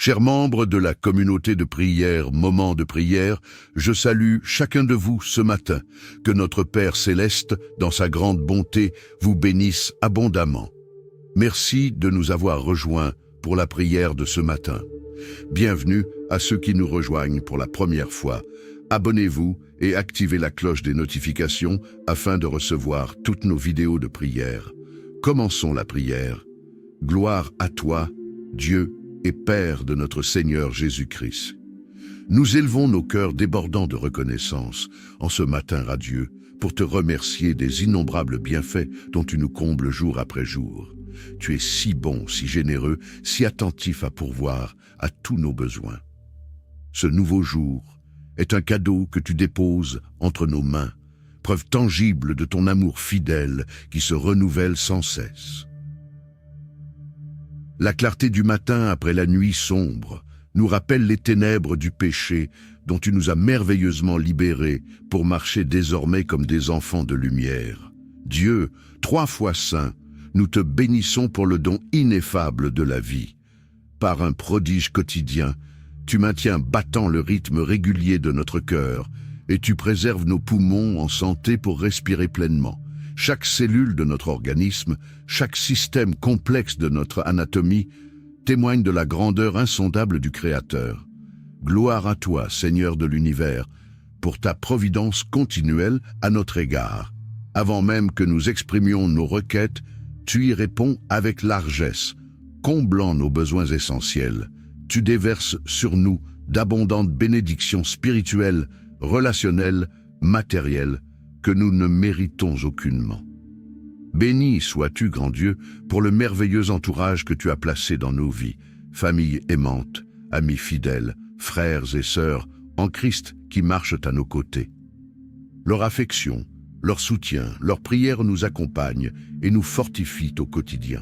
Chers membres de la communauté de prière, moment de prière, je salue chacun de vous ce matin. Que notre Père céleste, dans sa grande bonté, vous bénisse abondamment. Merci de nous avoir rejoints pour la prière de ce matin. Bienvenue à ceux qui nous rejoignent pour la première fois. Abonnez-vous et activez la cloche des notifications afin de recevoir toutes nos vidéos de prière. Commençons la prière. Gloire à toi, Dieu et Père de notre Seigneur Jésus-Christ. Nous élevons nos cœurs débordants de reconnaissance en ce matin radieux pour te remercier des innombrables bienfaits dont tu nous combles jour après jour. Tu es si bon, si généreux, si attentif à pourvoir à tous nos besoins. Ce nouveau jour est un cadeau que tu déposes entre nos mains, preuve tangible de ton amour fidèle qui se renouvelle sans cesse. La clarté du matin après la nuit sombre nous rappelle les ténèbres du péché dont tu nous as merveilleusement libérés pour marcher désormais comme des enfants de lumière. Dieu, 3 fois saint, nous te bénissons pour le don ineffable de la vie. Par un prodige quotidien, tu maintiens battant le rythme régulier de notre cœur et tu préserves nos poumons en santé pour respirer pleinement. Chaque cellule de notre organisme, chaque système complexe de notre anatomie témoigne de la grandeur insondable du Créateur. Gloire à toi, Seigneur de l'univers, pour ta providence continuelle à notre égard. Avant même que nous exprimions nos requêtes, tu y réponds avec largesse, comblant nos besoins essentiels. Tu déverses sur nous d'abondantes bénédictions spirituelles, relationnelles, matérielles, que nous ne méritons aucunement. Béni sois-tu, grand Dieu, pour le merveilleux entourage que tu as placé dans nos vies, famille aimante, amis fidèles, frères et sœurs en Christ qui marchent à nos côtés. Leur affection, leur soutien, leur prière nous accompagnent et nous fortifient au quotidien.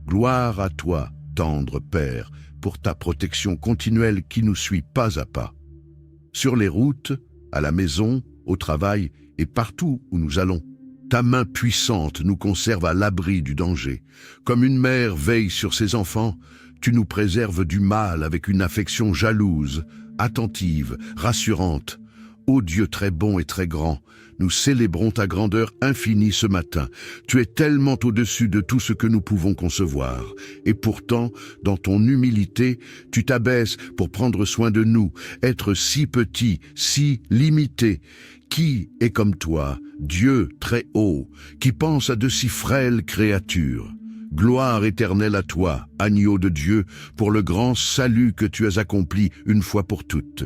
Gloire à toi, tendre Père, pour ta protection continuelle qui nous suit pas à pas. Sur les routes, à la maison, au travail et partout où nous allons, ta main puissante nous conserve à l'abri du danger. Comme une mère veille sur ses enfants, tu nous préserves du mal avec une affection jalouse, attentive, rassurante. Ô Dieu très bon et très grand, nous célébrons ta grandeur infinie ce matin. Tu es tellement au-dessus de tout ce que nous pouvons concevoir. Et pourtant, dans ton humilité, tu t'abaisses pour prendre soin de nous, être si petit, si limité. Qui est comme toi, Dieu très haut, qui pense à de si frêles créatures? Gloire éternelle à toi, agneau de Dieu, pour le grand salut que tu as accompli une fois pour toutes.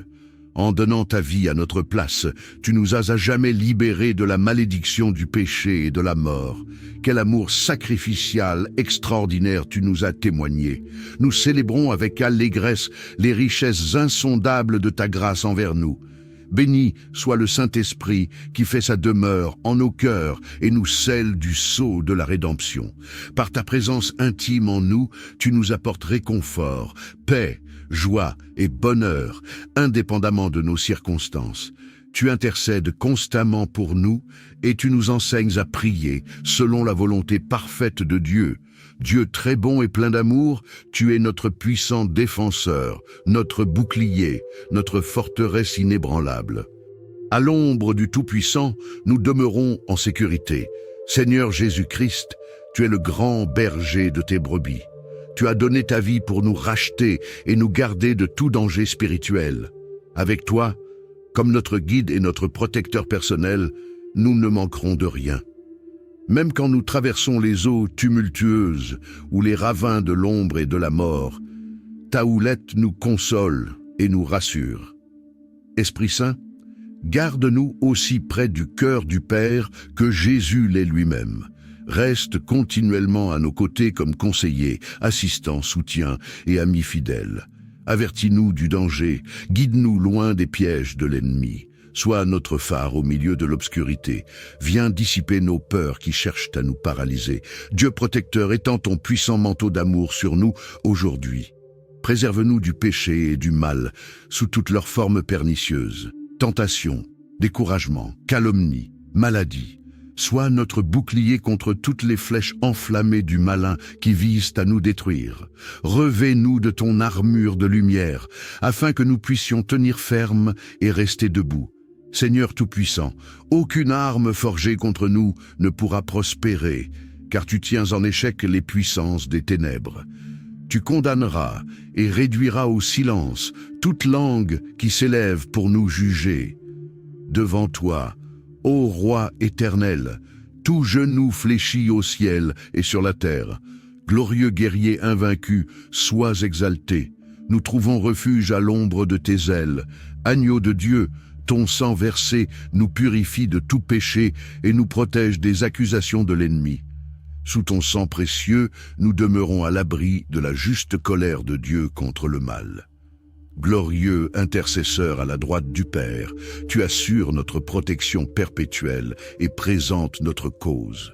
En donnant ta vie à notre place, tu nous as à jamais libérés de la malédiction du péché et de la mort. Quel amour sacrificial extraordinaire tu nous as témoigné. Nous célébrons avec allégresse les richesses insondables de ta grâce envers nous. Béni soit le Saint-Esprit qui fait sa demeure en nos cœurs et nous scelle du sceau de la rédemption. Par ta présence intime en nous, tu nous apportes réconfort, paix, joie et bonheur, indépendamment de nos circonstances. Tu intercèdes constamment pour nous et tu nous enseignes à prier selon la volonté parfaite de Dieu. Dieu très bon et plein d'amour, tu es notre puissant défenseur, notre bouclier, notre forteresse inébranlable. À l'ombre du Tout-Puissant, nous demeurons en sécurité. Seigneur Jésus-Christ, tu es le grand berger de tes brebis. Tu as donné ta vie pour nous racheter et nous garder de tout danger spirituel. Avec toi, comme notre guide et notre protecteur personnel, nous ne manquerons de rien. Même quand nous traversons les eaux tumultueuses ou les ravins de l'ombre et de la mort, ta houlette nous console et nous rassure. Esprit Saint, garde-nous aussi près du cœur du Père que Jésus l'est lui-même. Reste continuellement à nos côtés comme conseiller, assistant, soutien et ami fidèle. Avertis-nous du danger, guide-nous loin des pièges de l'ennemi. Sois notre phare au milieu de l'obscurité. Viens dissiper nos peurs qui cherchent à nous paralyser. Dieu protecteur, étends ton puissant manteau d'amour sur nous aujourd'hui. Préserve-nous du péché et du mal, sous toutes leurs formes pernicieuses. Tentation, découragement, calomnie, maladie. Sois notre bouclier contre toutes les flèches enflammées du malin qui visent à nous détruire. Revêt-nous de ton armure de lumière, afin que nous puissions tenir ferme et rester debout. Seigneur Tout-Puissant, aucune arme forgée contre nous ne pourra prospérer, car tu tiens en échec les puissances des ténèbres. Tu condamneras et réduiras au silence toute langue qui s'élève pour nous juger. Devant toi, ô Roi éternel, tout genou fléchit au ciel et sur la terre. Glorieux guerrier invaincu, sois exalté. Nous trouvons refuge à l'ombre de tes ailes. Agneau de Dieu, ton sang versé nous purifie de tout péché et nous protège des accusations de l'ennemi. Sous ton sang précieux, nous demeurons à l'abri de la juste colère de Dieu contre le mal. Glorieux intercesseur à la droite du Père, tu assures notre protection perpétuelle et présentes notre cause.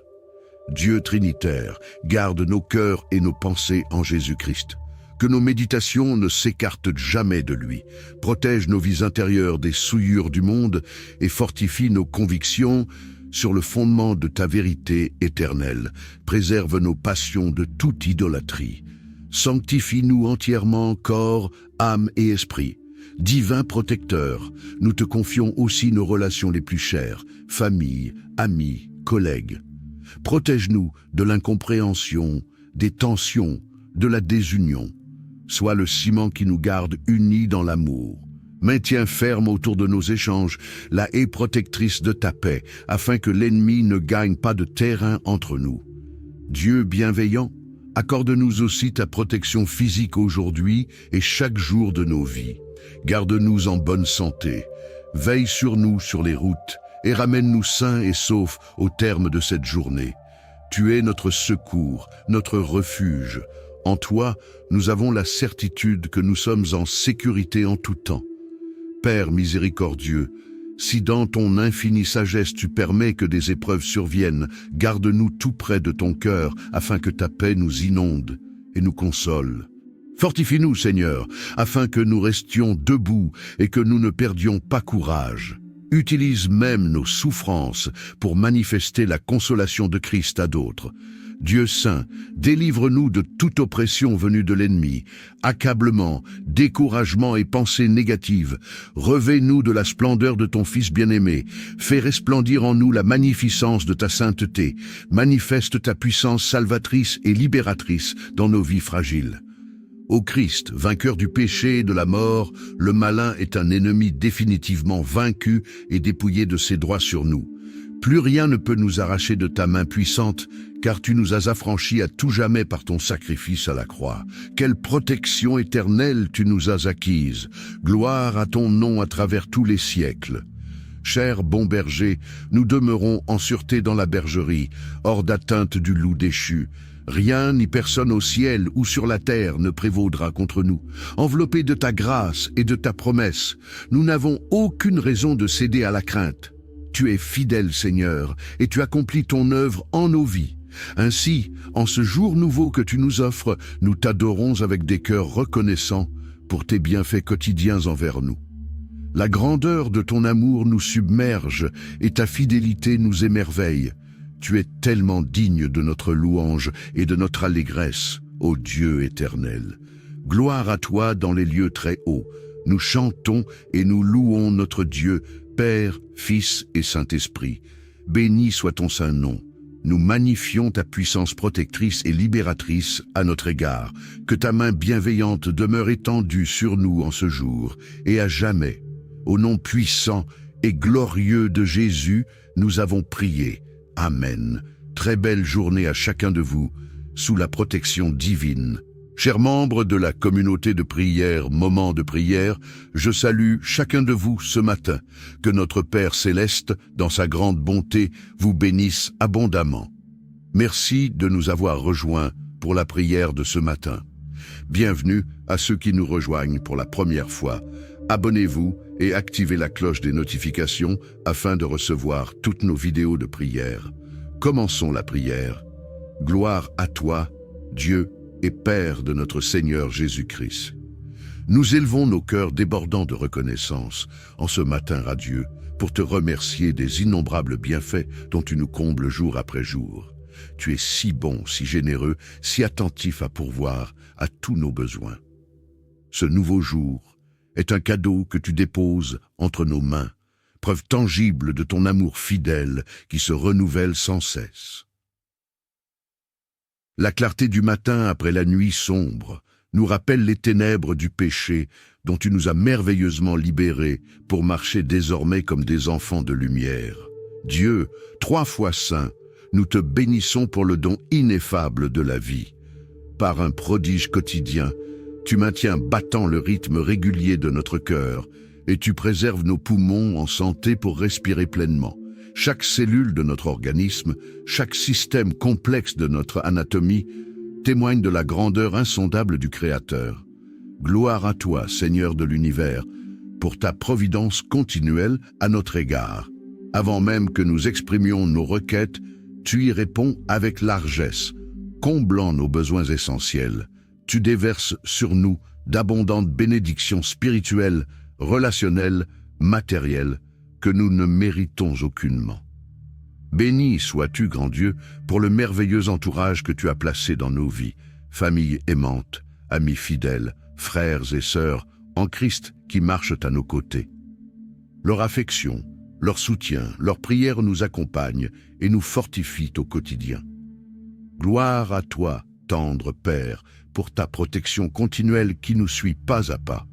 Dieu Trinitaire, garde nos cœurs et nos pensées en Jésus-Christ. Que nos méditations ne s'écartent jamais de lui. Protège nos vies intérieures des souillures du monde et fortifie nos convictions sur le fondement de ta vérité éternelle. Préserve nos passions de toute idolâtrie. Sanctifie-nous entièrement, corps, âme et esprit. Divin protecteur, nous te confions aussi nos relations les plus chères, famille, amis, collègues. Protège-nous de l'incompréhension, des tensions, de la désunion. Sois le ciment qui nous garde unis dans l'amour. Maintiens ferme autour de nos échanges la haie protectrice de ta paix, afin que l'ennemi ne gagne pas de terrain entre nous. Dieu bienveillant, accorde-nous aussi ta protection physique aujourd'hui et chaque jour de nos vies. Garde-nous en bonne santé, veille sur nous sur les routes et ramène-nous sains et saufs au terme de cette journée. Tu es notre secours, notre refuge. En toi, nous avons la certitude que nous sommes en sécurité en tout temps. Père miséricordieux, si dans ton infinie sagesse tu permets que des épreuves surviennent, garde-nous tout près de ton cœur, afin que ta paix nous inonde et nous console. Fortifie-nous, Seigneur, afin que nous restions debout et que nous ne perdions pas courage. Utilise même nos souffrances pour manifester la consolation de Christ à d'autres. Dieu saint, délivre-nous de toute oppression venue de l'ennemi, accablement, découragement et pensées négatives. Revêt-nous de la splendeur de ton Fils bien-aimé. Fais resplendir en nous la magnificence de ta sainteté. Manifeste ta puissance salvatrice et libératrice dans nos vies fragiles. Ô Christ, vainqueur du péché et de la mort, le malin est un ennemi définitivement vaincu et dépouillé de ses droits sur nous. Plus rien ne peut nous arracher de ta main puissante, car tu nous as affranchis à tout jamais par ton sacrifice à la croix. Quelle protection éternelle tu nous as acquise. Gloire à ton nom à travers tous les siècles. Cher bon berger, nous demeurons en sûreté dans la bergerie, hors d'atteinte du loup déchu. Rien ni personne au ciel ou sur la terre ne prévaudra contre nous. Enveloppés de ta grâce et de ta promesse, nous n'avons aucune raison de céder à la crainte. Tu es fidèle, Seigneur, et tu accomplis ton œuvre en nos vies. Ainsi, en ce jour nouveau que tu nous offres, nous t'adorons avec des cœurs reconnaissants pour tes bienfaits quotidiens envers nous. La grandeur de ton amour nous submerge et ta fidélité nous émerveille. Tu es tellement digne de notre louange et de notre allégresse, ô Dieu éternel. Gloire à toi dans les lieux très hauts. Nous chantons et nous louons notre Dieu, Père, Fils et Saint-Esprit. Béni soit ton saint nom. Nous magnifions ta puissance protectrice et libératrice à notre égard. Que ta main bienveillante demeure étendue sur nous en ce jour et à jamais. Au nom puissant et glorieux de Jésus, nous avons prié. Amen. Très belle journée à chacun de vous, sous la protection divine. Chers membres de la communauté de prière, Moment de prière, je salue chacun de vous ce matin. Que notre Père céleste, dans sa grande bonté, vous bénisse abondamment. Merci de nous avoir rejoints pour la prière de ce matin. Bienvenue à ceux qui nous rejoignent pour la première fois. Abonnez-vous et activez la cloche des notifications afin de recevoir toutes nos vidéos de prière. Commençons la prière. Gloire à toi, Dieu et Père de notre Seigneur Jésus-Christ. Nous élevons nos cœurs débordants de reconnaissance en ce matin radieux pour te remercier des innombrables bienfaits dont tu nous combles jour après jour. Tu es si bon, si généreux, si attentif à pourvoir à tous nos besoins. Ce nouveau jour est un cadeau que tu déposes entre nos mains, preuve tangible de ton amour fidèle qui se renouvelle sans cesse. La clarté du matin après la nuit sombre nous rappelle les ténèbres du péché dont tu nous as merveilleusement libérés pour marcher désormais comme des enfants de lumière. Dieu, 3 fois saint, nous te bénissons pour le don ineffable de la vie. Par un prodige quotidien, tu maintiens battant le rythme régulier de notre cœur et tu préserves nos poumons en santé pour respirer pleinement. Chaque cellule de notre organisme, chaque système complexe de notre anatomie témoigne de la grandeur insondable du Créateur. Gloire à toi, Seigneur de l'univers, pour ta providence continuelle à notre égard. Avant même que nous exprimions nos requêtes, tu y réponds avec largesse, comblant nos besoins essentiels. Tu déverses sur nous d'abondantes bénédictions spirituelles, relationnelles, matérielles, que nous ne méritons aucunement. Béni sois-tu, grand Dieu, pour le merveilleux entourage que tu as placé dans nos vies, famille aimante, amis fidèles, frères et sœurs en Christ qui marchent à nos côtés. Leur affection, leur soutien, leur prière nous accompagnent et nous fortifient au quotidien. Gloire à toi, tendre Père, pour ta protection continuelle qui nous suit pas à pas.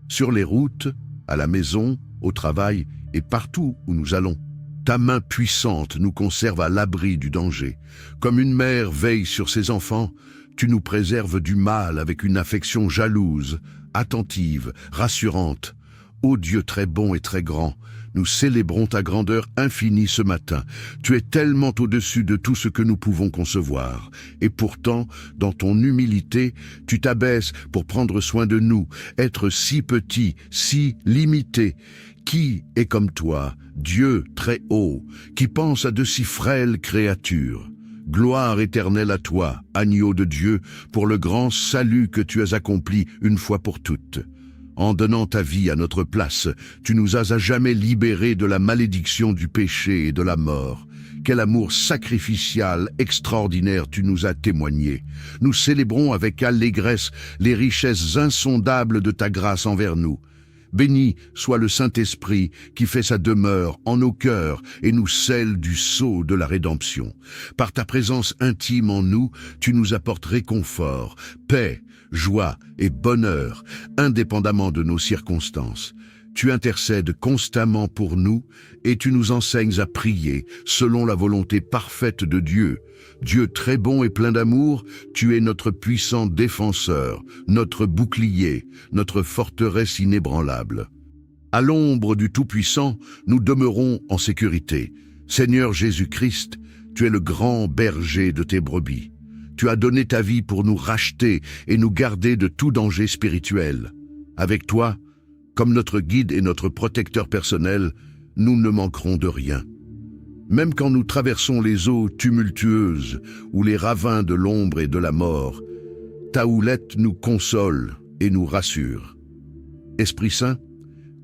Sur les routes, à la maison, au travail et partout où nous allons, ta main puissante nous conserve à l'abri du danger. Comme une mère veille sur ses enfants, tu nous préserves du mal avec une affection jalouse, attentive, rassurante. Ô Dieu très bon et très grand, nous célébrons ta grandeur infinie ce matin. Tu es tellement au-dessus de tout ce que nous pouvons concevoir. Et pourtant, dans ton humilité, tu t'abaisses pour prendre soin de nous, être si petit, si limité. Qui est comme toi, Dieu très haut, qui pense à de si frêles créatures? Gloire éternelle à toi, agneau de Dieu, pour le grand salut que tu as accompli une fois pour toutes. En donnant ta vie à notre place, tu nous as à jamais libérés de la malédiction du péché et de la mort. Quel amour sacrificial extraordinaire tu nous as témoigné. Nous célébrons avec allégresse les richesses insondables de ta grâce envers nous. Béni soit le Saint-Esprit qui fait sa demeure en nos cœurs et nous scelle du sceau de la rédemption. Par ta présence intime en nous, tu nous apportes réconfort, paix, joie et bonheur, indépendamment de nos circonstances. Tu intercèdes constamment pour nous et tu nous enseignes à prier selon la volonté parfaite de Dieu. Dieu très bon et plein d'amour, tu es notre puissant défenseur, notre bouclier, notre forteresse inébranlable. À l'ombre du Tout-Puissant, nous demeurons en sécurité. Seigneur Jésus-Christ, tu es le grand berger de tes brebis. Tu as donné ta vie pour nous racheter et nous garder de tout danger spirituel. Avec toi, comme notre guide et notre protecteur personnel, nous ne manquerons de rien. Même quand nous traversons les eaux tumultueuses ou les ravins de l'ombre et de la mort, ta houlette nous console et nous rassure. Esprit Saint,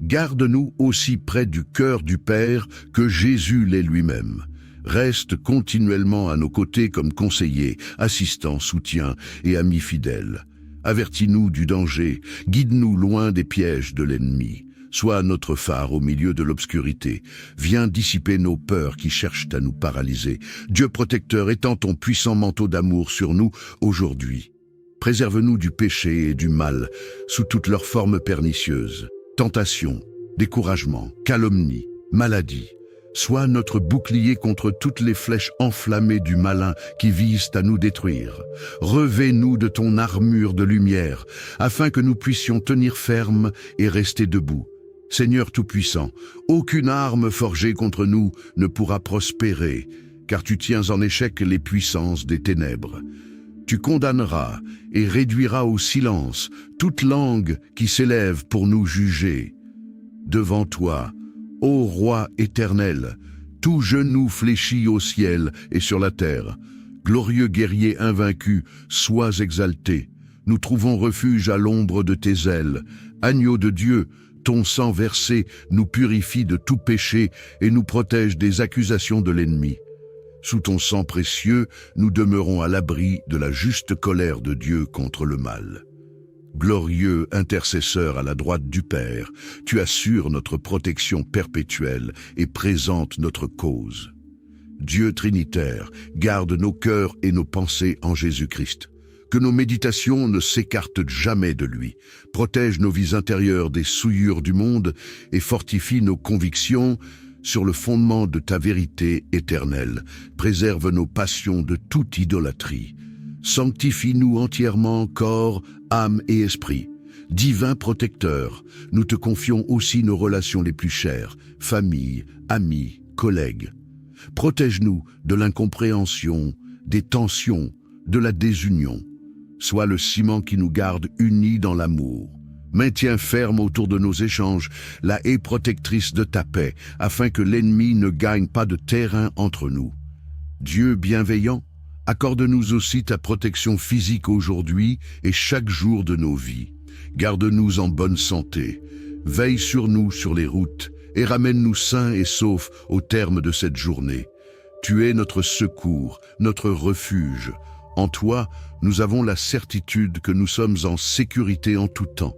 garde-nous aussi près du cœur du Père que Jésus l'est lui-même. Reste continuellement à nos côtés comme conseiller, assistant, soutien et ami fidèle. Avertis-nous du danger, guide-nous loin des pièges de l'ennemi. Sois notre phare au milieu de l'obscurité. Viens dissiper nos peurs qui cherchent à nous paralyser. Dieu protecteur, étends ton puissant manteau d'amour sur nous aujourd'hui. Préserve-nous du péché et du mal, sous toutes leurs formes pernicieuses. Tentation, découragement, calomnie, maladie. Sois notre bouclier contre toutes les flèches enflammées du malin qui visent à nous détruire. Revêt-nous de ton armure de lumière, afin que nous puissions tenir ferme et rester debout. Seigneur Tout-Puissant, aucune arme forgée contre nous ne pourra prospérer, car tu tiens en échec les puissances des ténèbres. Tu condamneras et réduiras au silence toute langue qui s'élève pour nous juger. Devant toi, ô Roi éternel, tout genou fléchit au ciel et sur la terre. Glorieux guerrier invaincu, sois exalté. Nous trouvons refuge à l'ombre de tes ailes. Agneau de Dieu, ton sang versé nous purifie de tout péché et nous protège des accusations de l'ennemi. Sous ton sang précieux, nous demeurons à l'abri de la juste colère de Dieu contre le mal. Glorieux intercesseur à la droite du Père, tu assures notre protection perpétuelle et présentes notre cause. Dieu Trinitaire, garde nos cœurs et nos pensées en Jésus-Christ. Que nos méditations ne s'écartent jamais de lui. Protège nos vies intérieures des souillures du monde et fortifie nos convictions sur le fondement de ta vérité éternelle. Préserve nos passions de toute idolâtrie. Sanctifie-nous entièrement, corps, âme et esprit. Divin protecteur, nous te confions aussi nos relations les plus chères, famille, amis, collègues. Protège-nous de l'incompréhension, des tensions, de la désunion. Sois le ciment qui nous garde unis dans l'amour. Maintiens ferme autour de nos échanges la haie protectrice de ta paix, afin que l'ennemi ne gagne pas de terrain entre nous. Dieu bienveillant, accorde-nous aussi ta protection physique aujourd'hui et chaque jour de nos vies. Garde-nous en bonne santé, veille sur nous sur les routes et ramène-nous sains et saufs au terme de cette journée. Tu es notre secours, notre refuge. En toi, nous avons la certitude que nous sommes en sécurité en tout temps.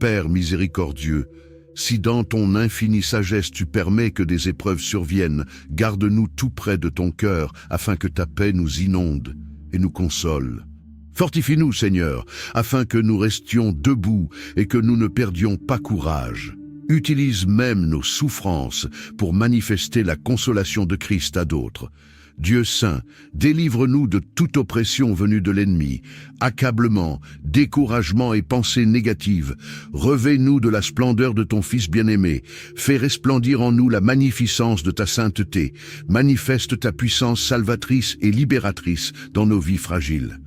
Père miséricordieux, si dans ton infinie sagesse tu permets que des épreuves surviennent, garde-nous tout près de ton cœur, afin que ta paix nous inonde et nous console. Fortifie-nous, Seigneur, afin que nous restions debout et que nous ne perdions pas courage. Utilise même nos souffrances pour manifester la consolation de Christ à d'autres. Dieu saint, délivre-nous de toute oppression venue de l'ennemi, accablement, découragement et pensées négatives. Revêt-nous de la splendeur de ton Fils bien-aimé. Fais resplendir en nous la magnificence de ta sainteté. Manifeste ta puissance salvatrice et libératrice dans nos vies fragiles.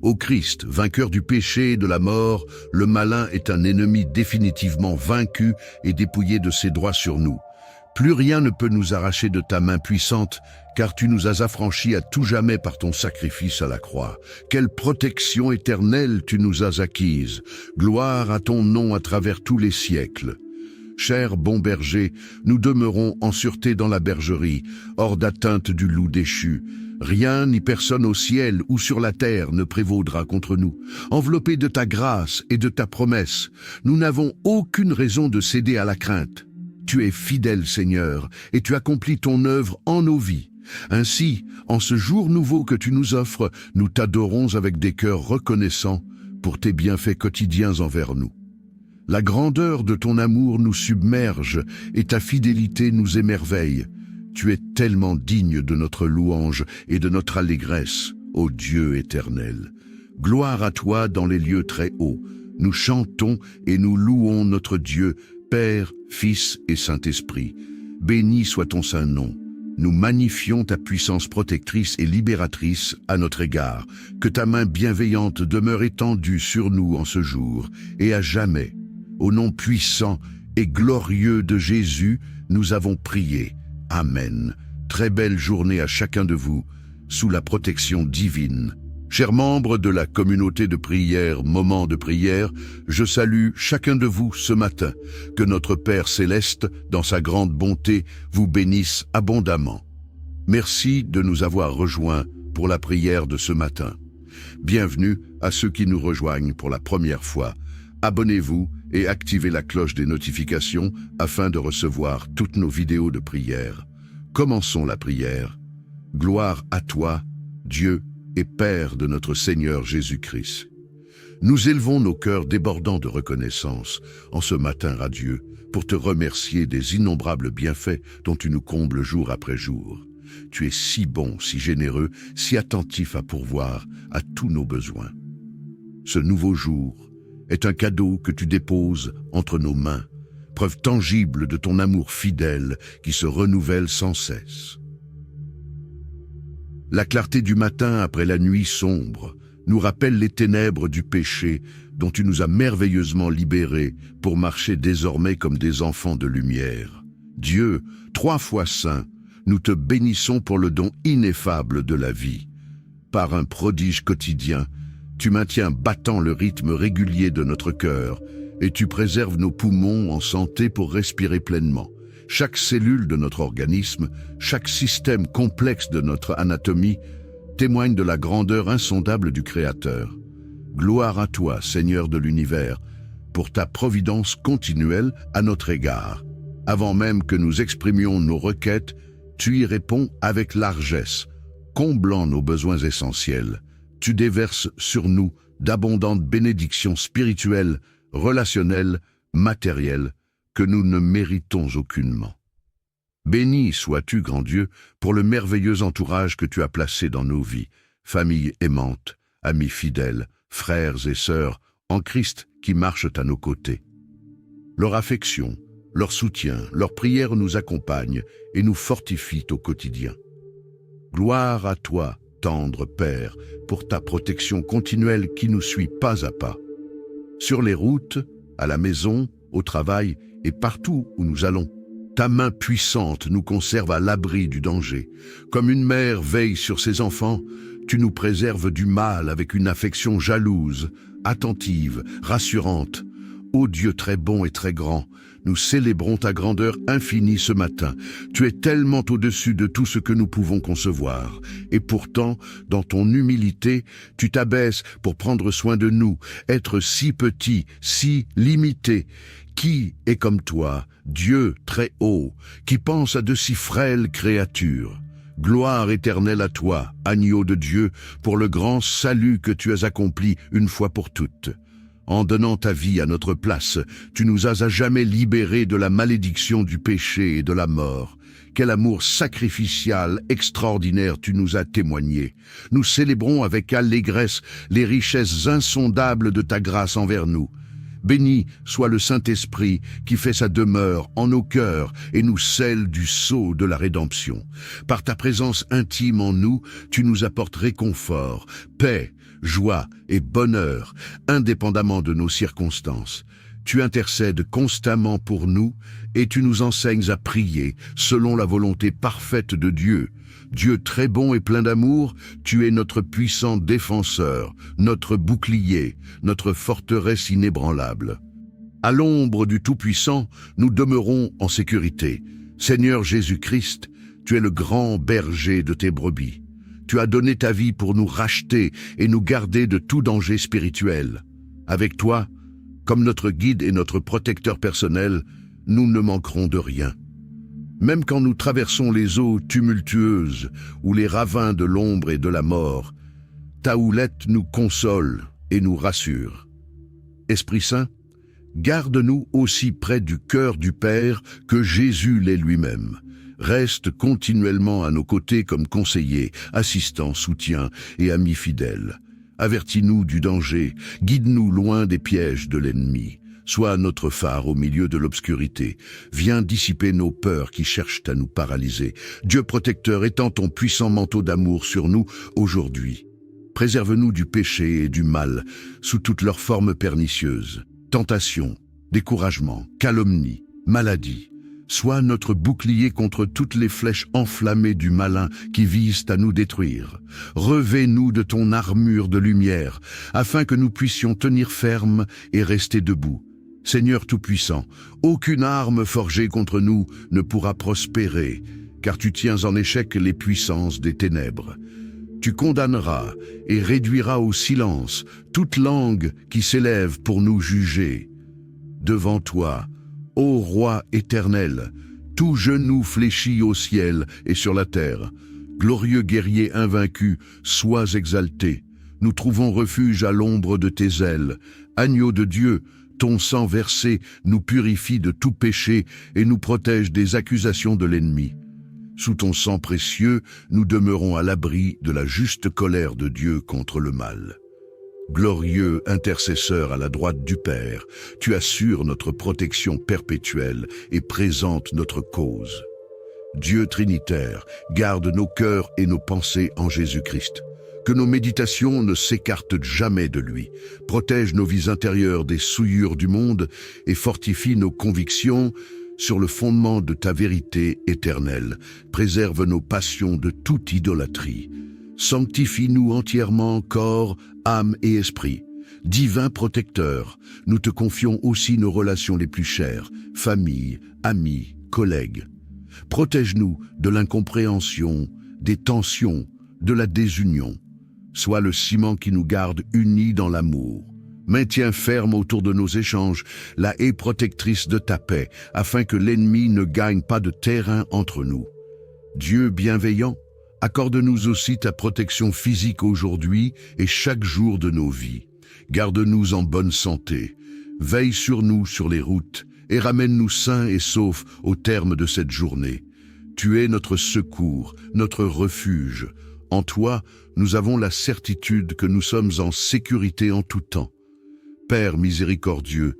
Ô Christ, vainqueur du péché et de la mort, le malin est un ennemi définitivement vaincu et dépouillé de ses droits sur nous. Plus rien ne peut nous arracher de ta main puissante, car tu nous as affranchis à tout jamais par ton sacrifice à la croix. Quelle protection éternelle tu nous as acquise. Gloire à ton nom à travers tous les siècles. Cher bon berger, nous demeurons en sûreté dans la bergerie, hors d'atteinte du loup déchu. Rien ni personne au ciel ou sur la terre ne prévaudra contre nous. Enveloppés de ta grâce et de ta promesse, nous n'avons aucune raison de céder à la crainte. Tu es fidèle, Seigneur, et tu accomplis ton œuvre en nos vies. Ainsi, en ce jour nouveau que tu nous offres, nous t'adorons avec des cœurs reconnaissants pour tes bienfaits quotidiens envers nous. La grandeur de ton amour nous submerge et ta fidélité nous émerveille. Tu es tellement digne de notre louange et de notre allégresse, ô Dieu éternel. Gloire à toi dans les lieux très hauts. Nous chantons et nous louons notre Dieu, Père, Fils et Saint-Esprit. Béni soit ton saint nom. Nous magnifions ta puissance protectrice et libératrice à notre égard. Que ta main bienveillante demeure étendue sur nous en ce jour et à jamais. Au nom puissant et glorieux de Jésus, nous avons prié. Amen. Très belle journée à chacun de vous, sous la protection divine. Chers membres de la communauté de prière, Moment de prière, je salue chacun de vous ce matin. Que notre Père céleste, dans sa grande bonté, vous bénisse abondamment. Merci de nous avoir rejoints pour la prière de ce matin. Bienvenue à ceux qui nous rejoignent pour la première fois. Abonnez-vous et activez la cloche des notifications afin de recevoir toutes nos vidéos de prière. Commençons la prière. Gloire à toi, Dieu et Père de notre Seigneur Jésus-Christ. Nous élevons nos cœurs débordants de reconnaissance en ce matin radieux pour te remercier des innombrables bienfaits dont tu nous combles jour après jour. Tu es si bon, si généreux, si attentif à pourvoir à tous nos besoins. Ce nouveau jour est un cadeau que tu déposes entre nos mains, preuve tangible de ton amour fidèle qui se renouvelle sans cesse. La clarté du matin après la nuit sombre nous rappelle les ténèbres du péché dont tu nous as merveilleusement libérés pour marcher désormais comme des enfants de lumière. Dieu, 3 fois saint, nous te bénissons pour le don ineffable de la vie. Par un prodige quotidien, tu maintiens battant le rythme régulier de notre cœur et tu préserves nos poumons en santé pour respirer pleinement. Chaque cellule de notre organisme, chaque système complexe de notre anatomie témoigne de la grandeur insondable du Créateur. Gloire à toi, Seigneur de l'univers, pour ta providence continuelle à notre égard. Avant même que nous exprimions nos requêtes, tu y réponds avec largesse, comblant nos besoins essentiels. Tu déverses sur nous d'abondantes bénédictions spirituelles, relationnelles, matérielles, que nous ne méritons aucunement. Béni sois-tu, grand Dieu, pour le merveilleux entourage que tu as placé dans nos vies, famille aimante, amis fidèles, frères et sœurs en Christ qui marchent à nos côtés. Leur affection, leur soutien, leur prière nous accompagnent et nous fortifient au quotidien. Gloire à toi, tendre Père, pour ta protection continuelle qui nous suit pas à pas. Sur les routes, à la maison, au travail et partout où nous allons, ta main puissante nous conserve à l'abri du danger. Comme une mère veille sur ses enfants, tu nous préserves du mal avec une affection jalouse, attentive, rassurante. Ô Dieu très bon et très grand, nous célébrons ta grandeur infinie ce matin. Tu es tellement au-dessus de tout ce que nous pouvons concevoir. Et pourtant, dans ton humilité, tu t'abaisses pour prendre soin de nous, être si petit, si limité. Qui est comme toi, Dieu très haut, qui pense à de si frêles créatures? Gloire éternelle à toi, agneau de Dieu, pour le grand salut que tu as accompli une fois pour toutes. En donnant ta vie à notre place, tu nous as à jamais libérés de la malédiction du péché et de la mort. Quel amour sacrificial extraordinaire tu nous as témoigné. Nous célébrons avec allégresse les richesses insondables de ta grâce envers nous. Béni soit le Saint-Esprit qui fait sa demeure en nos cœurs et nous scelle du sceau de la rédemption. Par ta présence intime en nous, tu nous apportes réconfort, paix, joie et bonheur, indépendamment de nos circonstances. Tu intercèdes constamment pour nous et tu nous enseignes à prier selon la volonté parfaite de Dieu. Dieu très bon et plein d'amour, tu es notre puissant défenseur, notre bouclier, notre forteresse inébranlable. À l'ombre du Tout-Puissant, nous demeurons en sécurité. Seigneur Jésus-Christ, tu es le grand berger de tes brebis. Tu as donné ta vie pour nous racheter et nous garder de tout danger spirituel. Avec toi, comme notre guide et notre protecteur personnel, nous ne manquerons de rien. Même quand nous traversons les eaux tumultueuses ou les ravins de l'ombre et de la mort, ta houlette nous console et nous rassure. Esprit Saint, garde-nous aussi près du cœur du Père que Jésus l'est lui-même. Reste continuellement à nos côtés comme conseiller, assistant, soutien et ami fidèle. Avertis-nous du danger, guide-nous loin des pièges de l'ennemi. Sois notre phare au milieu de l'obscurité. Viens dissiper nos peurs qui cherchent à nous paralyser. Dieu protecteur, étends ton puissant manteau d'amour sur nous aujourd'hui. Préserve-nous du péché et du mal, sous toutes leurs formes pernicieuses. Tentation, découragement, calomnie, maladie. Sois notre bouclier contre toutes les flèches enflammées du malin qui visent à nous détruire. Revêt-nous de ton armure de lumière, afin que nous puissions tenir ferme et rester debout. Seigneur Tout-Puissant, aucune arme forgée contre nous ne pourra prospérer, car tu tiens en échec les puissances des ténèbres. Tu condamneras et réduiras au silence toute langue qui s'élève pour nous juger. Devant toi, ô Roi éternel, tout genou fléchit au ciel et sur la terre. Glorieux guerrier invaincu, sois exalté. Nous trouvons refuge à l'ombre de tes ailes. Agneau de Dieu, ton sang versé nous purifie de tout péché et nous protège des accusations de l'ennemi. Sous ton sang précieux, nous demeurons à l'abri de la juste colère de Dieu contre le mal. Glorieux intercesseur à la droite du Père, tu assures notre protection perpétuelle et présentes notre cause. Dieu Trinitaire, garde nos cœurs et nos pensées en Jésus-Christ. Que nos méditations ne s'écartent jamais de lui. Protège nos vies intérieures des souillures du monde et fortifie nos convictions sur le fondement de ta vérité éternelle. Préserve nos passions de toute idolâtrie. Sanctifie-nous entièrement, corps, âme et esprit. Divin protecteur, nous te confions aussi nos relations les plus chères, famille, amis, collègues. Protège-nous de l'incompréhension, des tensions, de la désunion. Sois le ciment qui nous garde unis dans l'amour. Maintiens ferme autour de nos échanges la haie protectrice de ta paix, afin que l'ennemi ne gagne pas de terrain entre nous. Dieu bienveillant, accorde-nous aussi ta protection physique aujourd'hui et chaque jour de nos vies. Garde-nous en bonne santé, veille sur nous sur les routes et ramène-nous sains et saufs au terme de cette journée. Tu es notre secours, notre refuge. En toi, nous avons la certitude que nous sommes en sécurité en tout temps. Père miséricordieux,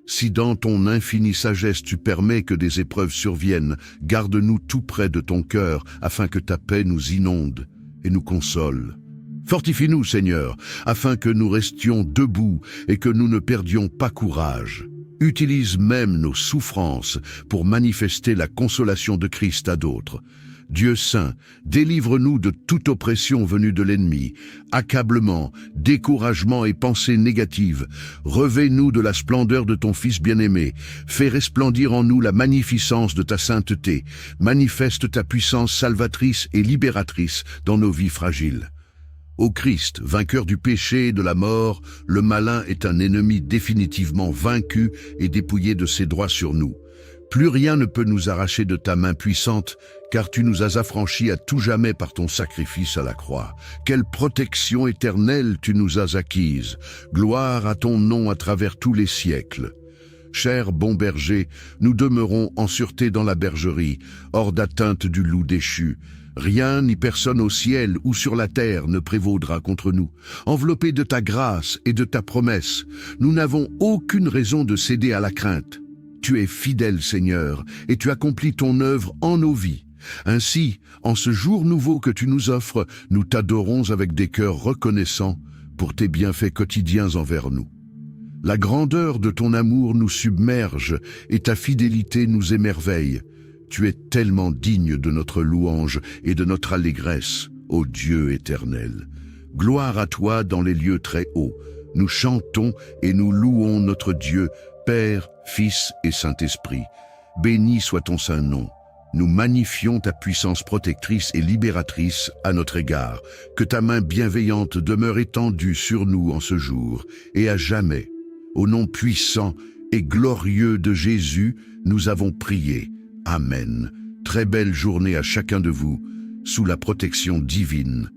si dans ton infinie sagesse tu permets que des épreuves surviennent, garde-nous tout près de ton cœur afin que ta paix nous inonde et nous console. Fortifie-nous, Seigneur, afin que nous restions debout et que nous ne perdions pas courage. Utilise même nos souffrances pour manifester la consolation de Christ à d'autres. Dieu saint, délivre-nous de toute oppression venue de l'ennemi, accablement, découragement et pensées négatives. Revêt-nous de la splendeur de ton Fils bien-aimé. Fais resplendir en nous la magnificence de ta sainteté. Manifeste ta puissance salvatrice et libératrice dans nos vies fragiles. Ô Christ, vainqueur du péché et de la mort, le malin est un ennemi définitivement vaincu et dépouillé de ses droits sur nous. Plus rien ne peut nous arracher de ta main puissante, car tu nous as affranchis à tout jamais par ton sacrifice à la croix. Quelle protection éternelle tu nous as acquise. Gloire à ton nom à travers tous les siècles. Cher bon berger, nous demeurons en sûreté dans la bergerie, hors d'atteinte du loup déchu. Rien ni personne au ciel ou sur la terre ne prévaudra contre nous. Enveloppés de ta grâce et de ta promesse, nous n'avons aucune raison de céder à la crainte. Tu es fidèle, Seigneur, et tu accomplis ton œuvre en nos vies. Ainsi, en ce jour nouveau que tu nous offres, nous t'adorons avec des cœurs reconnaissants pour tes bienfaits quotidiens envers nous. La grandeur de ton amour nous submerge et ta fidélité nous émerveille. Tu es tellement digne de notre louange et de notre allégresse, ô Dieu éternel. Gloire à toi dans les lieux très hauts. Nous chantons et nous louons notre Dieu, Père, Fils et Saint-Esprit. Béni soit ton saint nom. Nous magnifions ta puissance protectrice et libératrice à notre égard. Que ta main bienveillante demeure étendue sur nous en ce jour et à jamais. Au nom puissant et glorieux de Jésus, nous avons prié. Amen. Très belle journée à chacun de vous, sous la protection divine